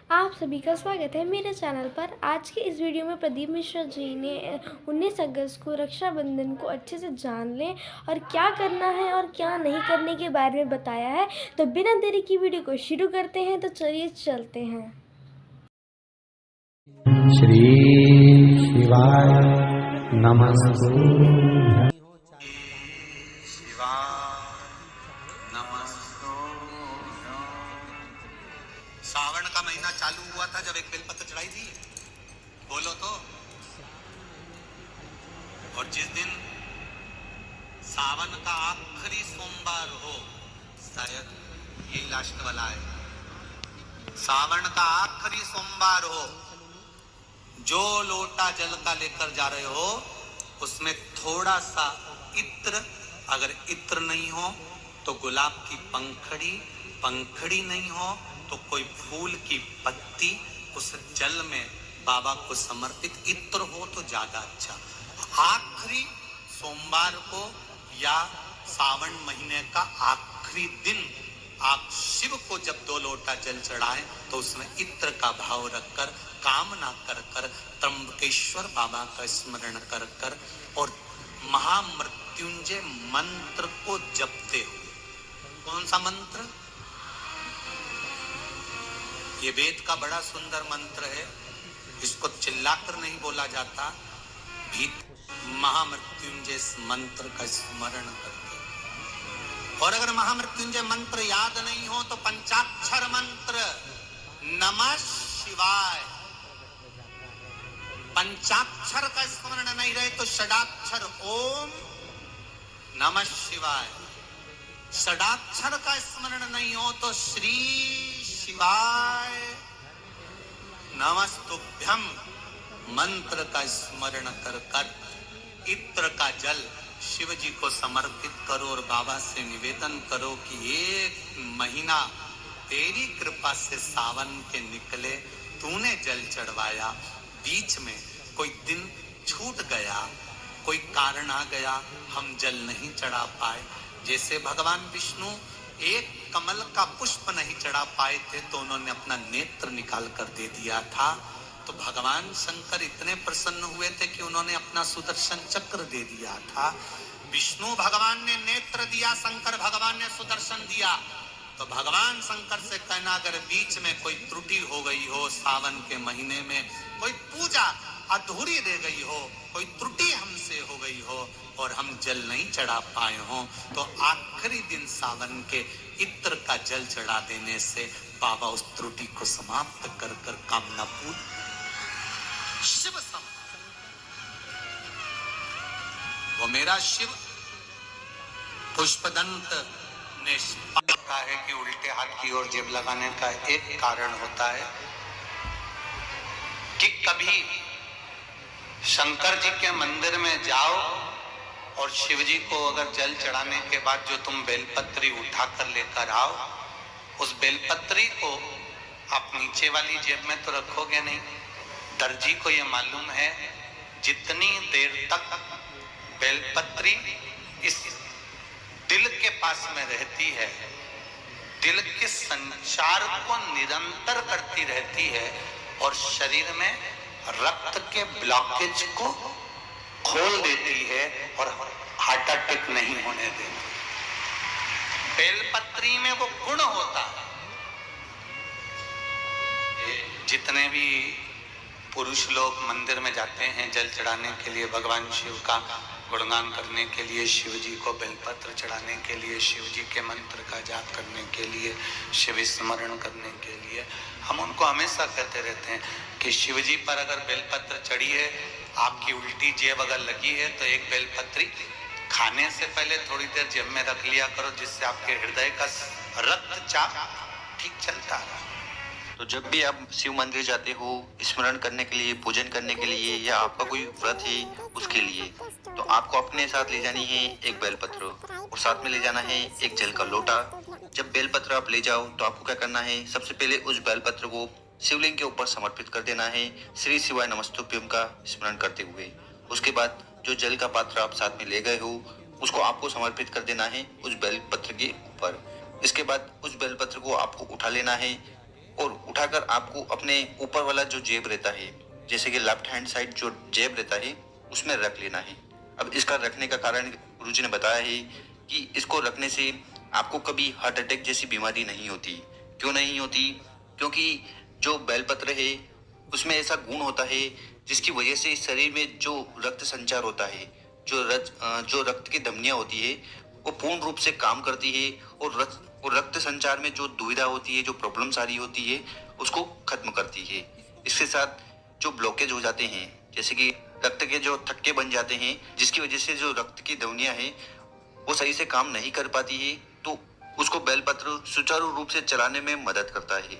आप सभी का स्वागत है मेरे चैनल पर। आज के इस वीडियो में प्रदीप मिश्रा जी ने 19 अगस्त को रक्षाबंधन को अच्छे से जान लें और क्या करना है और क्या नहीं करने के बारे में बताया है। तो बिना देरी की वीडियो को शुरू करते हैं। तो चलिए चलते हैं। श्री शिवाय नमस्तु। सावन का महीना चालू हुआ था जब एक बेलपत्र चढ़ाई थी, बोलो तो। और जिस दिन सावन का आखिरी सोमवार हो, शायद ये लास्ट वाला है, सावन का आखिरी सोमवार हो, जो लोटा जल का लेकर जा रहे हो उसमें थोड़ा सा इत्र, अगर इत्र नहीं हो तो गुलाब की पंखड़ी, पंखड़ी नहीं हो तो कोई फूल की पत्ती, उस जल में बाबा को समर्पित इत्र हो तो ज्यादा अच्छा। आखिरी सोमवार को या सावन महीने का आखिरी दिन आप शिव को जब 2 लोटा जल चढ़ाएं तो उसमें इत्र का भाव रखकर, कामना कर कर, त्र्यंबकेश्वर बाबा का स्मरण कर कर और महामृत्युंजय मंत्र को जपते हो। कौन सा मंत्र? ये वेद का बड़ा सुंदर मंत्र है, इसको चिल्लाकर नहीं बोला जाता, भी महामृत्युंजय मंत्र का स्मरण करते। और अगर महामृत्युंजय मंत्र याद नहीं हो तो पंचाक्षर मंत्र नमः शिवाय, पंचाक्षर का स्मरण नहीं रहे तो षडाक्षर ओम नमः शिवाय, षडाक्षर का स्मरण नहीं हो तो श्री शिवाय नमस्तुभ्यम मंत्र का स्मरण कर कर इत्र का जल शिव जी को समर्पित करो और बाबा से निवेदन करो कि एक महीना तेरी कृपा से सावन के निकले, तूने जल चढ़वाया, बीच में कोई दिन छूट गया, कोई कारण आ गया, हम जल नहीं चढ़ा पाए। जैसे भगवान विष्णु एक कमल का पुष्प नहीं चढ़ा पाए थे तो उन्होंने अपना नेत्र निकाल कर दे दिया था, तो भगवान शंकर इतने प्रसन्न हुए थे कि उन्होंने अपना सुदर्शन चक्र दे दिया था। विष्णु भगवान ने नेत्र दिया, शंकर भगवान ने सुदर्शन दिया। तो भगवान शंकर से कहना, अगर बीच में कोई त्रुटि हो गई हो, सावन के महीने में कोई पूजा अधूरी रह गई हो, कोई त्रुटि हमसे हो गई हो और हम जल नहीं चढ़ा पाए हो, तो आखिरी दिन सावन के इत्र का जल चढ़ा देने से बाबा उस त्रुटि को समाप्त कर कर कामना पूर्ण शिव सम। वो मेरा शिव पुष्पदंत ने कहा है कि उल्टे हाथ की ओर जेब लगाने का एक कारण होता है कि कभी शंकर जी के मंदिर में जाओ और शिव जी को अगर जल चढ़ाने के बाद जो तुम बेलपत्री उठाकर लेकर आओ, उस बेलपत्री को आप नीचे वाली जेब में तो रखोगे नहीं। दर्जी को यह मालूम है जितनी देर तक बेलपत्री इस दिल के पास में रहती है, दिल के संचार को निरंतर करती रहती है और शरीर में रक्त के ब्लॉकेज को खोल देती है और हार्ट अटैक नहीं होने देती। बेलपत्री में वो गुण होता है। जितने भी पुरुष लोग मंदिर में जाते हैं जल चढ़ाने के लिए, भगवान शिव का गुणगान करने के लिए, शिव जी को बेलपत्र चढ़ाने के लिए, शिव जी के मंत्र का जाप करने के लिए, शिव स्मरण करने के लिए, हम उनको हमेशा कहते रहते हैं कि शिव जी पर अगर बेलपत्र चढ़ी है, आपकी उल्टी जेब अगर लगी है तो एक बेलपत्री खाने से पहले थोड़ी देर जेब में रख लिया करो, जिससे आपके हृदय का रक्तचाप ठीक चलता है। तो जब भी आप शिव मंदिर जाते हो स्मरण करने के लिए, पूजन करने के लिए, या आपका कोई व्रत है उसके लिए, तो आपको अपने साथ ले जानी है एक बेलपत्र और साथ में ले जाना है एक जल का लोटा। जब बेलपत्र आप ले जाओ तो आपको क्या करना है, सबसे पहले उस बेलपत्र को शिवलिंग के ऊपर समर्पित कर देना है श्री शिवाय नमस्तुभ्यम का स्मरण करते हुए। उसके बाद जो जल का पात्र आप साथ में ले गए हो उसको आपको समर्पित कर देना है उस बेलपत्र के ऊपर। इसके बाद उस बेलपत्र को आपको उठा लेना है और उठाकर आपको अपने ऊपर वाला जो जेब रहता है, जैसे कि लेफ्ट हैंड साइड जो जेब रहता है, उसमें रख लेना है। अब इसका रखने का कारण गुरुजी ने बताया है कि इसको रखने से आपको कभी हार्ट अटैक जैसी बीमारी नहीं होती। क्यों नहीं होती? क्योंकि जो बेलपत्र है उसमें ऐसा गुण होता है जिसकी वजह से शरीर में जो रक्त संचार होता है, जो रक्त की धमनियां होती है, वो पूर्ण रूप से काम करती है और रक्त संचार में जो दुविधा होती है, जो प्रॉब्लम सारी होती है, उसको खत्म करती है। इसके साथ जो ब्लॉकेज हो जाते हैं, जैसे कि रक्त के जो थक्के बन जाते हैं, जिसकी वजह से जो रक्त की धमनियां हैं वो सही से काम नहीं कर पाती है, तो उसको बेलपत्र सुचारू रूप से चलाने में मदद करता है।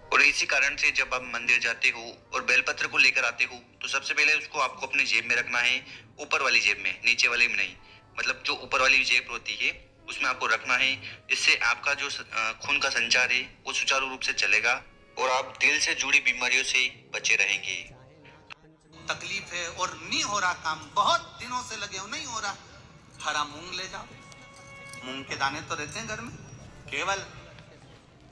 और इसी कारण से जब आप मंदिर जाते हो और बेलपत्र को लेकर आते हो, तो सबसे पहले उसको आपको अपनी जेब में रखना है, ऊपर वाली जेब में, नीचे वाली में नहीं। मतलब जो ऊपर वाली जेब होती है उसमें आपको रखना है। इससे आपका जो खून का संचार है वो सुचारू रूप से चलेगा और आप दिल से जुड़ी बीमारियों से बचे रहेंगे। तकलीफ है और नहीं हो रहा काम, बहुत दिनों से लगे हो, नहीं हो रहा, हरा मूंग ले जाओ। मूंग के दाने तो रहते हैं घर में, केवल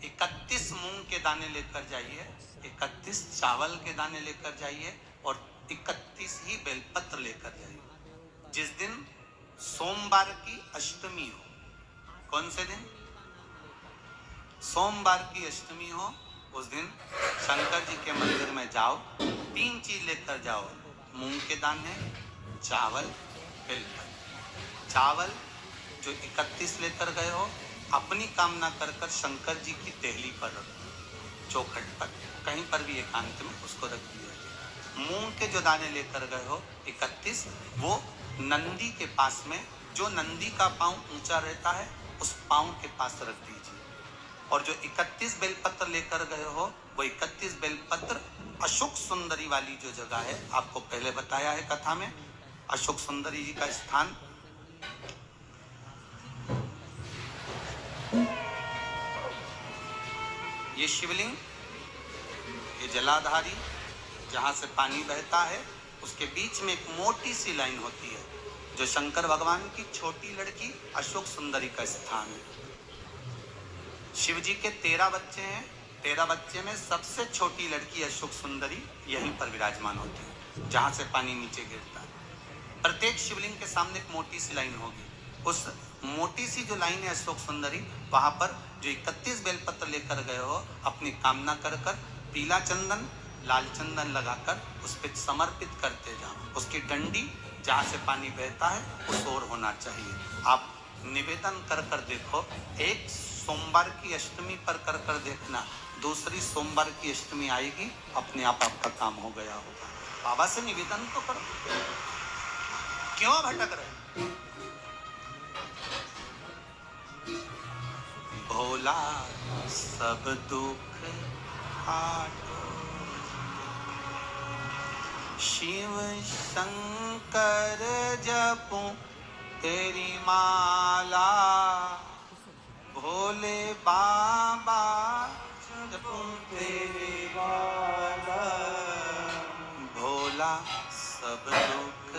31 मूंग के दाने लेकर जाइए, 31 चावल के दाने लेकर जाइए और 31 ही बेलपत्र लेकर जाइए। जिस दिन सोमवार की अष्टमी हो, कौन से दिन? सोमवार की अष्टमी हो, उस दिन शंकर जी के मंदिर में जाओ, 3 चीज लेकर जाओ, मूंग के दाने, चावल, बेलपत्र। चावल जो 31 लेकर गए हो, अपनी कामना कर कर शंकर जी की देहली पर रखो, चौखट पर, कहीं पर भी एकांत में उसको रख दिया। मूंग के जो दाने लेकर गए हो 31, वो नंदी के पास में, जो नंदी का पांव ऊंचा रहता है उस पांव के पास रख दीजिए। और जो 31 बेलपत्र लेकर गए हो, वो 31 बेलपत्र अशोक सुंदरी वाली जो जगह है, आपको पहले बताया है कथा में, अशोक सुंदरी जी का स्थान ये शिवलिंग, ये जलाधारी जहाँ से पानी बहता है, उसके बीच में एक मोटी सी लाइन होती है, जो शंकर भगवान की छोटी लड़की अशोक सुंदरी का स्थान है। शिव जी के 13 बच्चे हैं, 13 बच्चे में सबसे छोटी लड़की अशोक सुंदरी यहीं पर विराजमान होती है, जहाँ से पानी नीचे गिरता है। प्रत्येक शिवलिंग के सामने एक मोटी सी लाइन होगी, उस मोटी सी जो लाइन है अशोक सुंदरी, वहां पर जो 31 बेलपत्र लेकर गए हो, अपनी कामना कर कर पीला चंदन, लाल चंदन लगाकर उस पर समर्पित करते जाओ। उसकी डंडी जहाँ से पानी बहता है उस ओर होना चाहिए। आप निवेदन कर कर देखो, एक सोमवार की अष्टमी पर कर कर देखना, दूसरी सोमवार की अष्टमी आएगी, अपने आप आपका काम हो गया होगा। बाबा से निवेदन तो करो, क्यों भटक रहे? भोला सब दुख काटो, शिव शंकर जपूं तेरी माला, भोले बाबा जपूं तेरी माला, भोला सब दुख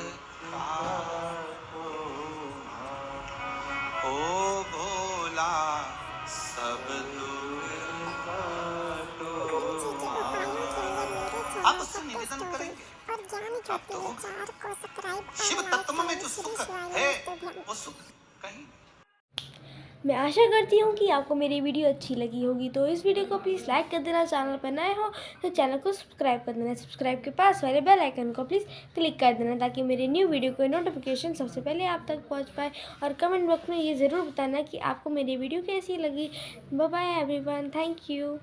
काटो, ओ भोला सब दुख काटो। आप उससे निवेदन करेंगे, आप तो शिव तत्व में जो सुख है वो सुख कहीं। मैं आशा करती हूँ कि आपको मेरी वीडियो अच्छी लगी होगी, तो इस वीडियो को प्लीज़ लाइक कर देना, चैनल पर नए हो तो चैनल को सब्सक्राइब कर देना, सब्सक्राइब के पास वाले बेल आइकन को प्लीज़ क्लिक कर देना, ताकि मेरे न्यू वीडियो को नोटिफिकेशन सबसे पहले आप तक पहुँच पाए। और कमेंट बॉक्स में ये ज़रूर बताना कि आपको मेरी वीडियो कैसी लगी। Bye bye everyone, thank you.